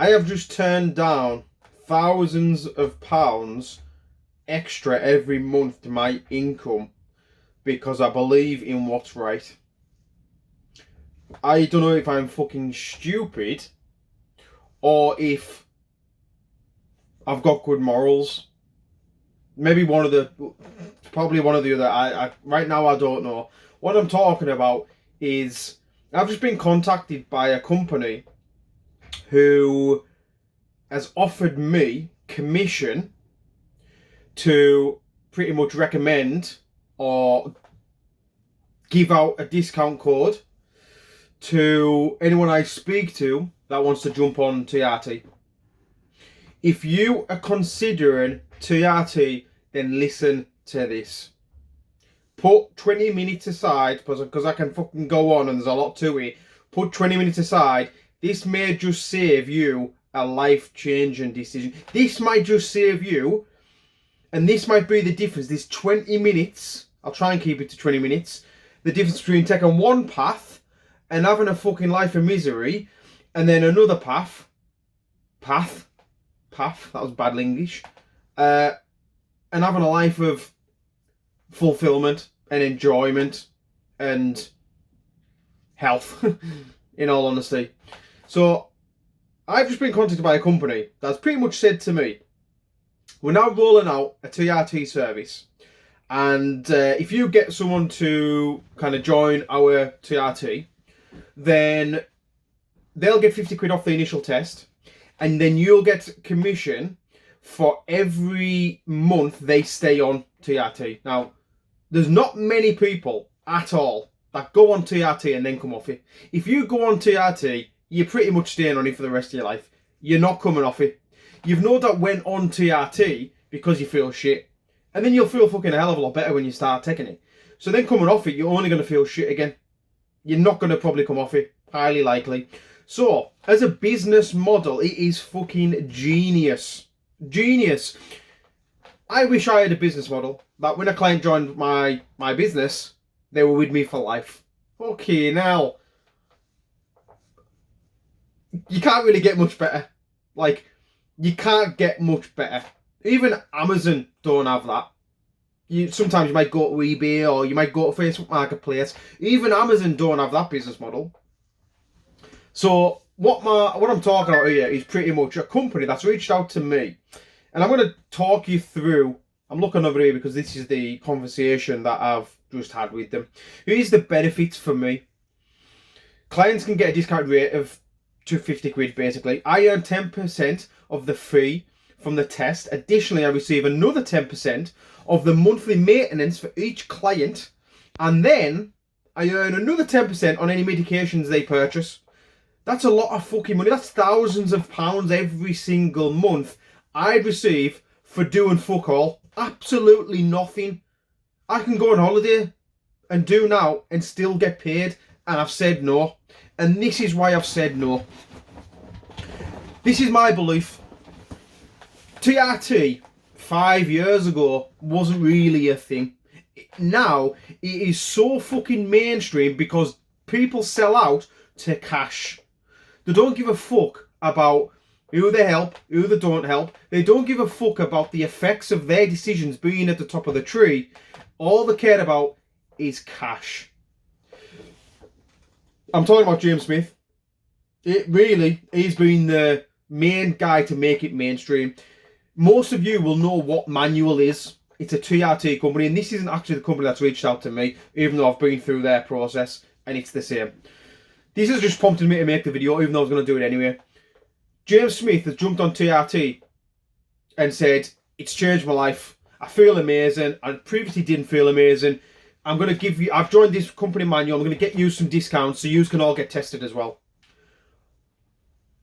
I have just turned down thousands of pounds extra every month to my income because I believe in what's right. I don't know if I'm fucking stupid or if I've got good morals. Maybe probably one of the other. I right now I don't know. What I'm talking about is I've just been contacted by a company who has offered me commission to pretty much recommend or give out a discount code to anyone I speak to that wants to jump on TRT. If you are considering TRT, then listen to this. Put 20 minutes aside, because I can fucking go on and there's a lot to it. Put 20 minutes aside. This may just save you a life-changing decision. This might just save you, and this might be the difference. This 20 minutes, I'll try and keep it to 20 minutes. The difference between taking one path and having a fucking life of misery, and then another path, that was bad English, and having a life of fulfillment and enjoyment and health, in all honesty. So, I've just been contacted by a company that's pretty much said to me, we're now rolling out a TRT service, and if you get someone to kind of join our TRT, then they'll get 50 quid off the initial test, and then you'll get commission for every month they stay on TRT. Now, there's not many people at all that go on TRT and then come off it. If you go on TRT, you're pretty much staying on it for the rest of your life. You're not coming off it. You've no doubt went on TRT because you feel shit. And then you'll feel fucking a hell of a lot better when you start taking it. So then coming off it, you're only going to feel shit again. You're not going to probably come off it. Highly likely. So, as a business model, it is fucking genius. Genius. I wish I had a business model that when a client joined my business, they were with me for life. Okay, now, you can't really get much better. Like, you can't get much better. Even Amazon don't have that. Sometimes you might go to eBay or you might go to Facebook Marketplace. Even Amazon don't have that business model. So what I'm talking about here is pretty much a company that's reached out to me, and I'm going to talk you through. I'm looking over here because this is the conversation that I've just had with them. Here's the benefits for me. Clients can get a discount rate of 250 quid basically. I earn 10% of the fee from the test. Additionally, I receive another 10% of the monthly maintenance for each client, and then I earn another 10% on any medications they purchase. That's a lot of fucking money. That's thousands of pounds every single month I'd receive for doing fuck all. Absolutely nothing. I can go on holiday and do now and still get paid, and I've said no. And this is why I've said no. This is my belief. TRT 5 years ago wasn't really a thing. Now it is so fucking mainstream because people sell out to cash. They don't give a fuck about who they help, who they don't help. They don't give a fuck about the effects of their decisions being at the top of the tree. All they care about is cash. I'm talking about James Smith. It really, he's been the main guy to make it mainstream. Most of you will know what Manual is. It's a TRT company, and this isn't actually the company that's reached out to me, even though I've been through their process, and it's the same. This has just prompted me to make the video, even though I was going to do it anyway. James Smith has jumped on TRT and said, it's changed my life. I feel amazing. I previously didn't feel amazing. I've joined this company Manual. I'm going to get you some discounts so you can all get tested as well.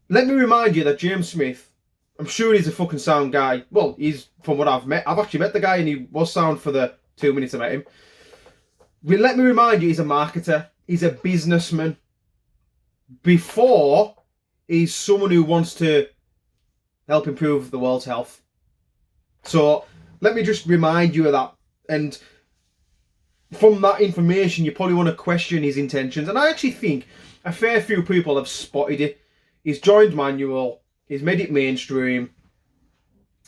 Let me remind you that James Smith, I'm sure he's a fucking sound guy. Well, he's, from what I've met. I've actually met the guy and he was sound for the 2 minutes I met him. But let me remind you, he's a marketer. He's a businessman. Before, he's someone who wants to help improve the world's health. So, let me just remind you of that. And from that information, you probably want to question his intentions. And I actually think a fair few people have spotted it. He's joined Manual. He's made it mainstream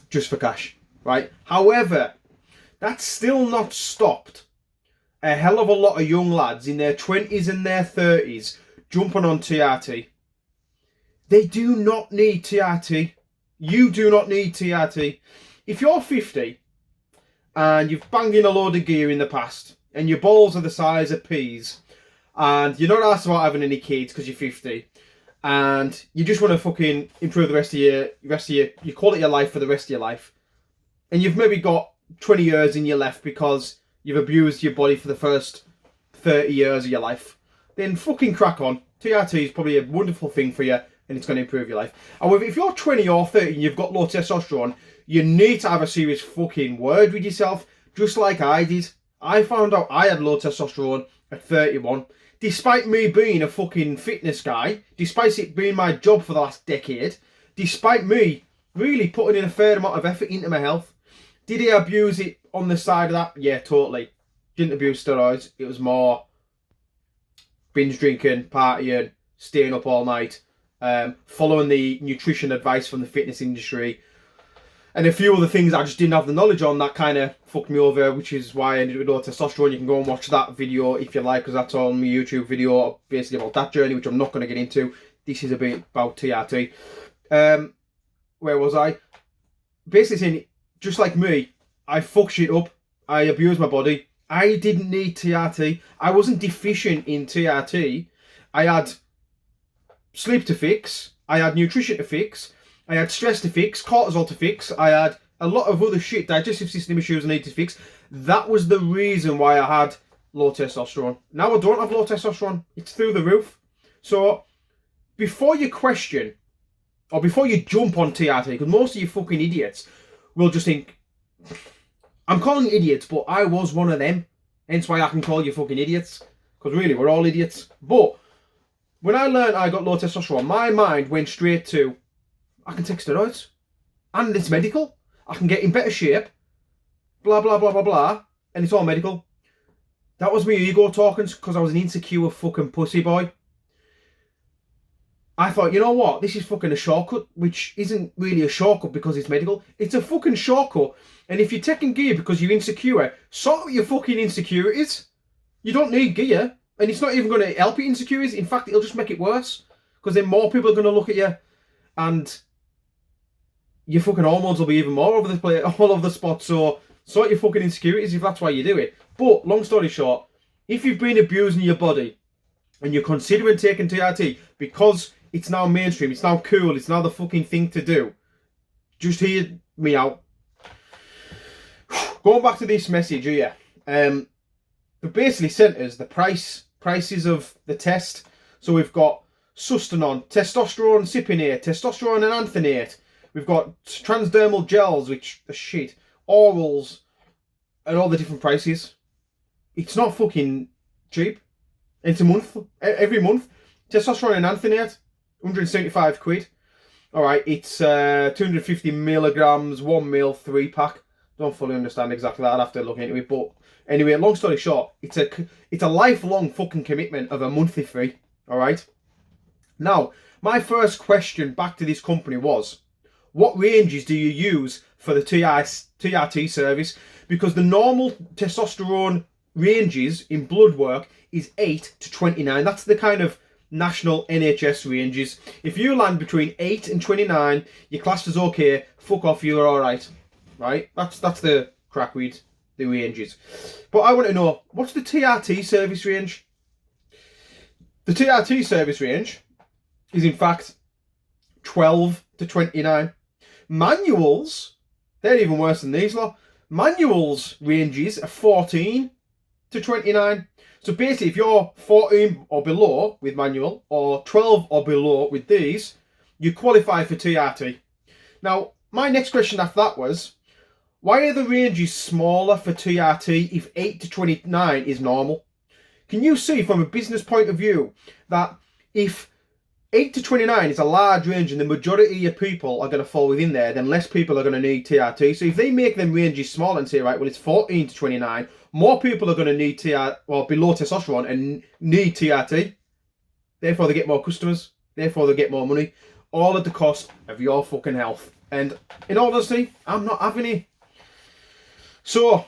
just for cash, right? However, that's still not stopped a hell of a lot of young lads in their 20s and their 30s jumping on TRT. They do not need TRT. You do not need TRT. If you're 50 and you've banged in a load of gear in the past and your balls are the size of peas and you're not asked about having any kids because you're 50 and you just want to fucking improve the rest of your quality of life for the rest of your life, and you've maybe got 20 years in your left because you've abused your body for the first 30 years of your life, then fucking crack on. TRT is probably a wonderful thing for you and it's going to improve your life. However, if you're 20 or 30 and you've got low testosterone, you need to have a serious fucking word with yourself, just like I did. I found out I had low testosterone at 31. Despite me being a fucking fitness guy, despite it being my job for the last decade, despite me really putting in a fair amount of effort into my health, did I abuse it on the side of that? Yeah, totally. Didn't abuse steroids. It was more binge drinking, partying, staying up all night, following the nutrition advice from the fitness industry, and a few other things I just didn't have the knowledge on that kind of fucked me over, which is why I ended up with low testosterone. You can go and watch that video if you like, because that's on my YouTube video, basically about that journey, which I'm not going to get into. This is a bit about TRT. Where was I? Basically saying, just like me, I fuck shit up. I abused my body. I didn't need TRT. I wasn't deficient in TRT. I had sleep to fix. I had nutrition to fix. I had stress to fix, cortisol to fix. I had a lot of other shit, digestive system issues I needed to fix. That was the reason why I had low testosterone. Now I don't have low testosterone. It's through the roof. So before you question, or before you jump on TRT, because most of you fucking idiots will just think, I'm calling you idiots, but I was one of them. Hence why I can call you fucking idiots. Because really, we're all idiots. But when I learned I got low testosterone, my mind went straight to, I can take steroids. And it's medical. I can get in better shape. Blah, blah, blah, blah, blah. And it's all medical. That was my ego talking because I was an insecure fucking pussy boy. I thought, you know what? This is fucking a shortcut, which isn't really a shortcut because it's medical. It's a fucking shortcut. And if you're taking gear because you're insecure, sort out your fucking insecurities. You don't need gear. And it's not even going to help your insecurities. In fact, it'll just make it worse. Because then more people are going to look at you and your fucking hormones will be even more over the place, all over the spot. So sort your fucking insecurities if that's why you do it. But long story short, if you've been abusing your body and you're considering taking TRT because it's now mainstream, it's now cool, it's now the fucking thing to do, just hear me out. Going back to this message here, they basically sent us the prices of the test. So we've got Sustanon, testosterone cypionate, testosterone enanthinate. We've got transdermal gels, which are shit, orals, and all the different prices. It's not fucking cheap. It's a month, every month. Testosterone enanthinate, 175 quid. Alright, it's 250 milligrams, 1 mil, 3-pack. Don't fully understand exactly that, I'd have to look into it. But anyway, long story short, it's a lifelong fucking commitment of a monthly fee. Alright? Now, my first question back to this company was, what ranges do you use for the TRT service? Because the normal testosterone ranges in blood work is 8 to 29. That's the kind of national NHS ranges. If you land between 8 and 29, your class is okay, fuck off, you're alright. Right? That's the crack with the ranges. But I want to know, what's the TRT service range? The TRT service range is in fact 12 to 29. Manuals, they're even worse than these lot. Manuals ranges are 14 to 29. So basically, if you're 14 or below with manual, or 12 or below with these, you qualify for TRT. Now, my next question after that was, why are the ranges smaller for TRT if 8 to 29 is normal? Can you see from a business point of view that if 8 to 29 is a large range and the majority of your people are going to fall within there, then less people are going to need TRT. So if they make them ranges small and say, right, well, it's 14 to 29, more people are going to need TRT, or below testosterone and need TRT. Therefore, they get more customers. Therefore, they get more money. all at the cost of your fucking health. And in all honesty, I'm not having it. So,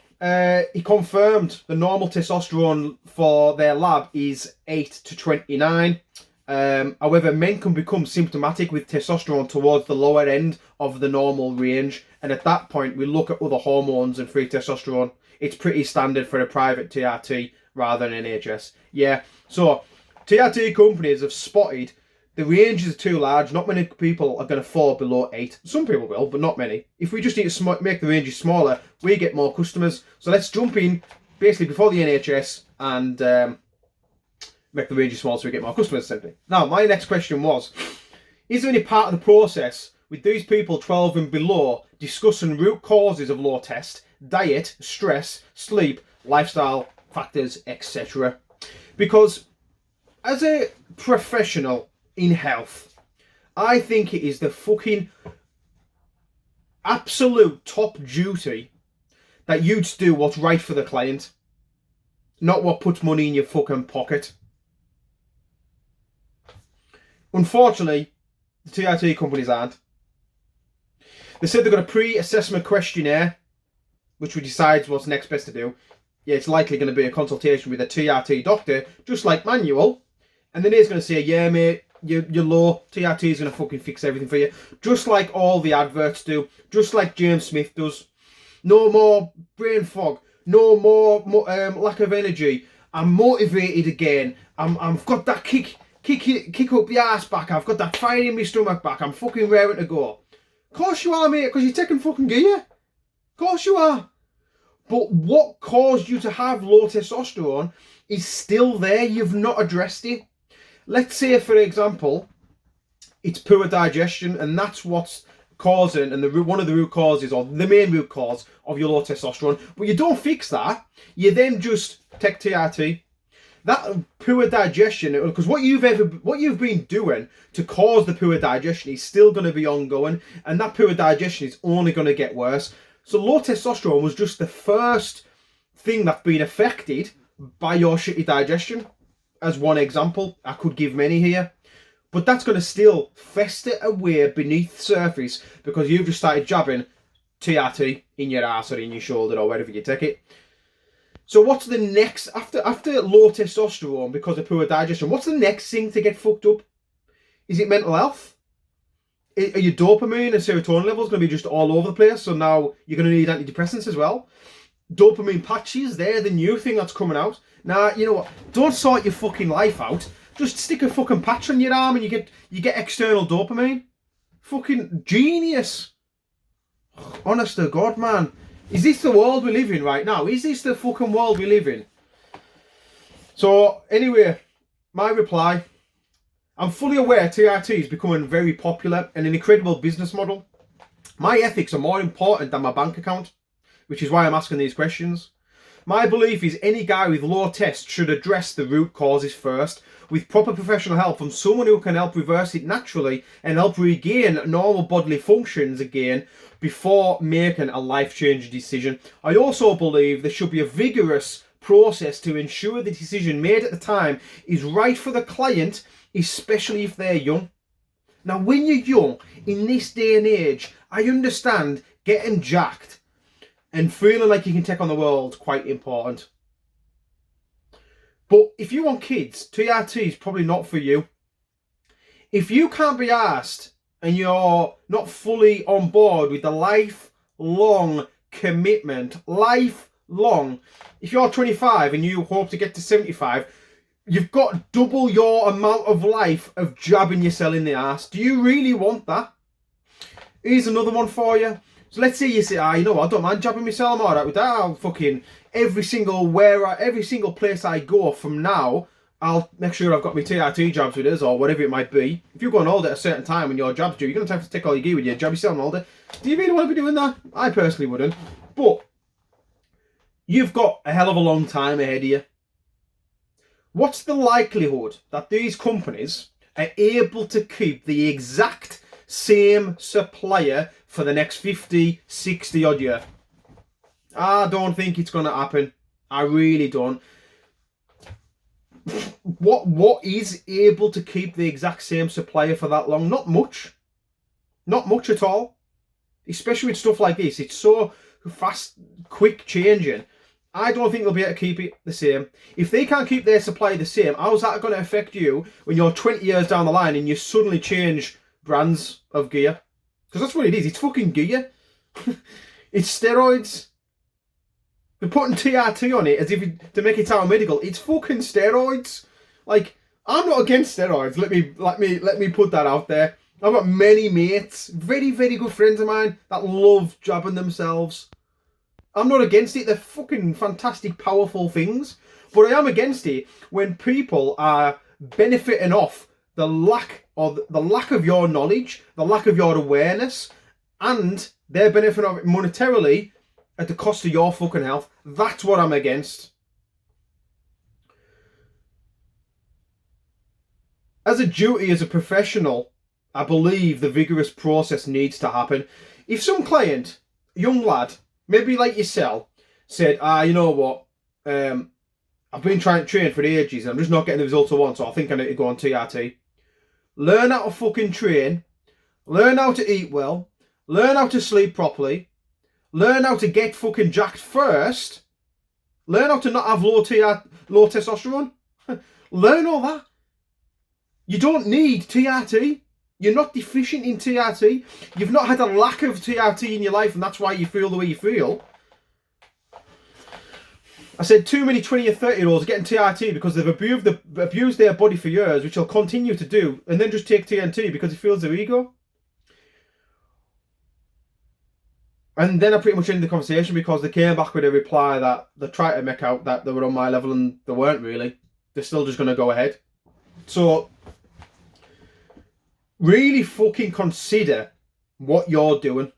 he confirmed the normal testosterone for their lab is 8 to 29. However, men can become symptomatic with testosterone towards the lower end of the normal range. And at that point, we look at other hormones and free testosterone. It's pretty standard for a private TRT rather than NHS. Yeah, so TRT companies have spotted the range is too large. Not many people are going to fall below 8. Some people will, but not many. If we just need to make the ranges smaller, we get more customers. So let's jump in basically before the NHS and make the ranges smaller so we get more customers simply. Now, my next question was, is there any part of the process with these people 12 and below discussing root causes of low test, diet, stress, sleep, lifestyle factors, etc.? Because as a professional in health, I think it is the fucking absolute top duty that you do what's right for the client, not what puts money in your fucking pocket. Unfortunately, the TRT companies aren't. They said they've got a pre-assessment questionnaire, which we decides what's next best to do. Yeah, it's likely going to be a consultation with a TRT doctor, just like manual. And then he's going to say, yeah, mate, you're low. TRT is going to fucking fix everything for you. Just like all the adverts do. Just like James Smith does. No more brain fog. No more lack of energy. I'm motivated again. I've got that kick up the arse back. I've got that fire in my stomach back. I'm fucking raring to go. Of course you are, mate, because you're taking fucking gear. Of course you are. But what caused you to have low testosterone is still there. You've not addressed it. Let's say, for example, it's poor digestion, and that's what's causing, and one of the root causes, or the main root cause of your low testosterone. But you don't fix that. You then just take TRT. That poor digestion, because what you've been doing to cause the poor digestion is still going to be ongoing, and that poor digestion is only going to get worse. So low testosterone was just the first thing that's been affected by your shitty digestion. As one example, I could give many here. But that's going to still fester away beneath the surface because you've just started jabbing TRT in your ass or in your shoulder or wherever you take it. So what's the next, after low testosterone because of poor digestion, what's the next thing to get fucked up? Is it mental health? Are your dopamine and serotonin levels going to be just all over the place? So now you're going to need antidepressants as well. Dopamine patches, they're the new thing that's coming out. Now, you know what? Don't sort your fucking life out. Just stick a fucking patch on your arm and you get external dopamine. Fucking genius. Honest to God, man. Is this the world we live in right now? Is this the fucking world we live in? So, anyway, my reply. I'm fully aware TRT is becoming very popular and an incredible business model. My ethics are more important than my bank account, which is why I'm asking these questions. My belief is any guy with low test should address the root causes first, with proper professional help from someone who can help reverse it naturally and help regain normal bodily functions again before making a life-changing decision. I also believe there should be a vigorous process to ensure the decision made at the time is right for the client, especially if they're young. Now, when you're young, in this day and age, I understand getting jacked and feeling like you can take on the world quite important. But if you want kids, TRT is probably not for you. If you can't be asked and you're not fully on board with the lifelong commitment, if you're 25 and you hope to get to 75, you've got double your amount of life of jabbing yourself in the arse. Do you really want that? Here's another one for you. So let's say you say, you know what, I don't mind jabbing myself, I'm alright with that. I'll fucking, every single place I go from now, I'll make sure I've got my TRT jabs with us or whatever it might be. If you go on holiday at a certain time when your jab's due, you're going to have to take all your gear with you, jab yourself on holiday. Do you really want to be doing that? I personally wouldn't. But you've got a hell of a long time ahead of you. What's the likelihood that these companies are able to keep the exact same supplier for the next 50, 60 odd year? I don't think it's going to happen. I really don't. What is able to keep the exact same supplier for that long? Not much. Not much at all. Especially with stuff like this. It's so fast, quick changing. I don't think they'll be able to keep it the same. If they can't keep their supply the same, how's that going to affect you when you're 20 years down the line and you suddenly change brands of gear? Because that's what it is. It's fucking gear. It's steroids. They're putting TRT on it as if to make it sound medical. It's fucking steroids. Like, I'm not against steroids. Let me put that out there. I've got many mates, very, very good friends of mine that love jabbing themselves. I'm not against it. They're fucking fantastic, powerful things. But I am against it when people are benefiting off the lack of your knowledge, the lack of your awareness, and they're benefiting of it monetarily at the cost of your fucking health. That's what I'm against. As a duty, as a professional, I believe the vigorous process needs to happen. If some client, young lad, maybe like yourself, said, you know what, I've been trying to train for ages and I'm just not getting the results I want, so I think I need to go on TRT. Learn how to fucking train, learn how to eat well, learn how to sleep properly, learn how to get fucking jacked first, learn how to not have low testosterone, learn all that. You don't need TRT. You're not deficient in TRT. You've not had a lack of TRT in your life and that's why you feel the way you feel. I said too many 20 or 30-year-olds are getting TRT because they've abused their body for years, which they'll continue to do, and then just take TNT because it feels their ego. And then I pretty much ended the conversation because they came back with a reply that they tried to make out that they were on my level and they weren't really. They're still just going to go ahead. So, really fucking consider what you're doing.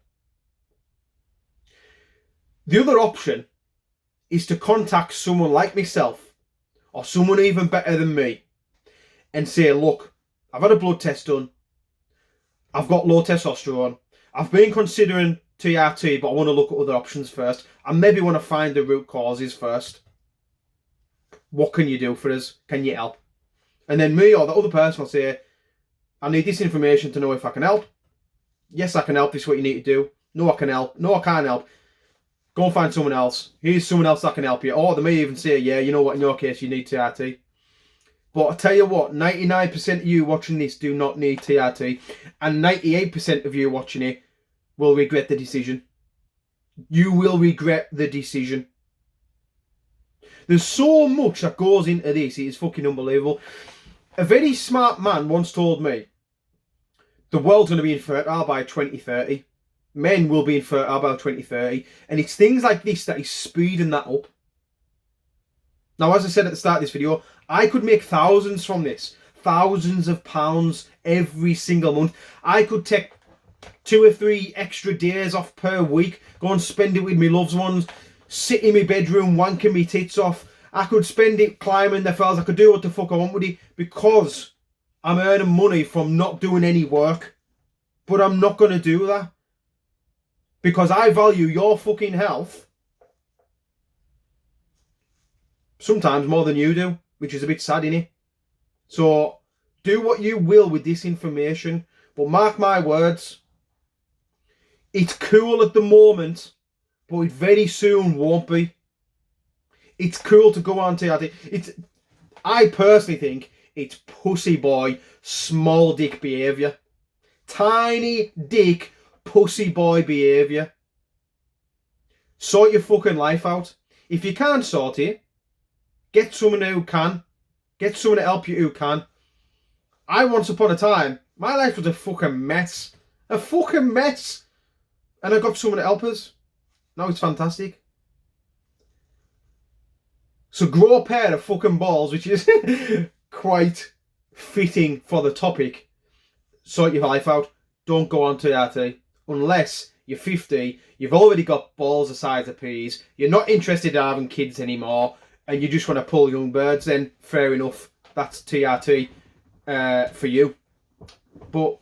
The other option is to contact someone like myself or someone even better than me and say, look, I've had a blood test done. I've got low testosterone. I've been considering TRT, but I want to look at other options first. I maybe want to find the root causes first. What can you do for us? Can you help? And then me or the other person will say, I need this information to know if I can help. Yes, I can help. This is what you need to do. No, I can help. No, I can't help. Go and find someone else. Here's someone else that can help you. Or they may even say, yeah, you know what, in your case, you need TRT. But I tell you what, 99% of you watching this do not need TRT. And 98% of you watching it will regret the decision. You will regret the decision. There's so much that goes into this. It is fucking unbelievable. A very smart man once told me, the world's going to be infertile by 2030. Men will be infertile by 2030. And it's things like this that is speeding that up. Now, as I said at the start of this video, I could make thousands from this. Thousands of pounds every single month. I could take 2 or 3 extra days off per week, go and spend it with my loved ones, sit in my bedroom wanking my tits off. I could spend it climbing the fells. I could do what the fuck I want with it because I'm earning money from not doing any work. But I'm not going to do that because I value your fucking health sometimes more than you do, which is a bit sad, innit? So do what you will with this information, but mark my words, it's cool at the moment, but it very soon won't be. It's cool to go on TRT. I personally think it's pussy boy, small dick behaviour. Tiny dick, pussy boy behaviour. Sort your fucking life out. If you can't sort it, get someone who can. Get someone to help you who can. Once upon a time, my life was a fucking mess. A fucking mess. And I got someone to help us. Now it's fantastic. So grow a pair of fucking balls, which is quite fitting for the topic. Sort your life out. Don't go on TRT. Unless you're 50, you've already got balls the size of peas, you're not interested in having kids anymore, and you just want to pull young birds, then fair enough. That's TRT for you. But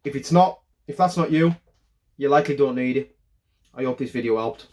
if that's not you, you likely don't need it. I hope this video helped.